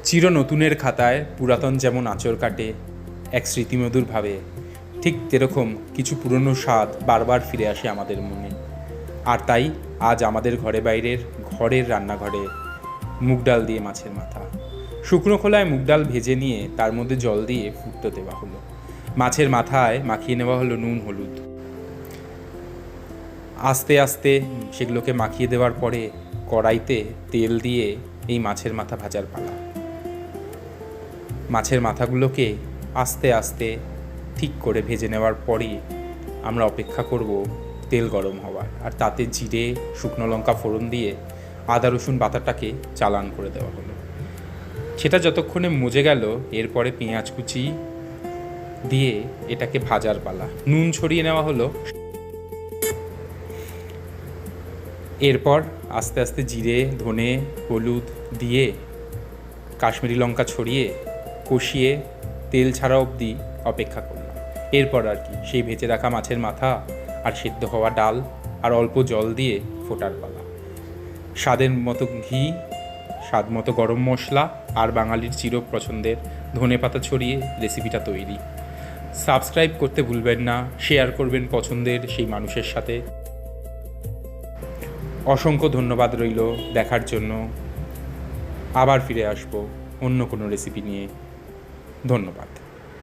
চির নতুনের খাতায় পুরাতন যেমন আঁচড় কাটে এক স্মৃতিমধুরভাবে, ঠিক তেরকম কিছু পুরনো স্বাদ বারবার ফিরে আসে আমাদের মনে। আর তাই আজ আমাদের ঘরের রান্নাঘরে মুগ ডাল দিয়ে মাছের মাথা। শুকনো খোলায় মুগ ডাল ভেজে নিয়ে তার মধ্যে জল দিয়ে ফুটতে দেওয়া হলো। মাছের মাথায় মাখিয়ে নেওয়া হলো নুন হলুদ। আস্তে আস্তে সেগুলোকে মাখিয়ে দেওয়ার পরে কড়াইতে তেল দিয়ে এই মাছের মাথা ভাজার পালা। মাছের মাথাগুলোকে আস্তে আস্তে ঠিক করে ভেজে নেওয়ার পরই আমরা অপেক্ষা করব তেল গরম হওয়ার, আর তাতে জিরে শুকনো লঙ্কা ফোড়ন দিয়ে আদা রসুন বাটাটাকে চালান করে দেওয়া হলো। সেটা যতক্ষণে মজে গেল এরপরে পেঁয়াজ কুচি দিয়ে এটাকে ভাজার পালা। নুন ছড়িয়ে নেওয়া হলো। এরপর আস্তে আস্তে জিরে ধনে হলুদ দিয়ে কাশ্মীরি লঙ্কা ছড়িয়ে কষিয়ে তেল ছাড়া অবধি অপেক্ষা করলাম। এরপর আর কি সেই ভেজে রাখা মাছের মাথা আর সেদ্ধ হওয়া ডাল আর অল্প জল দিয়ে ফোটার পালা। স্বাদের মতো ঘি, স্বাদ মতো গরম মশলা আর বাঙালির চির পছন্দের ধনেপাতা ছড়িয়ে রেসিপিটা তৈরি। সাবস্ক্রাইব করতে ভুলবেন না, শেয়ার করবেন পছন্দের সেই মানুষের সাথে। অসংখ্য ধন্যবাদ রইল দেখার জন্য। আবার ফিরে আসবো অন্য কোনো রেসিপি নিয়ে। ধন্যবাদ।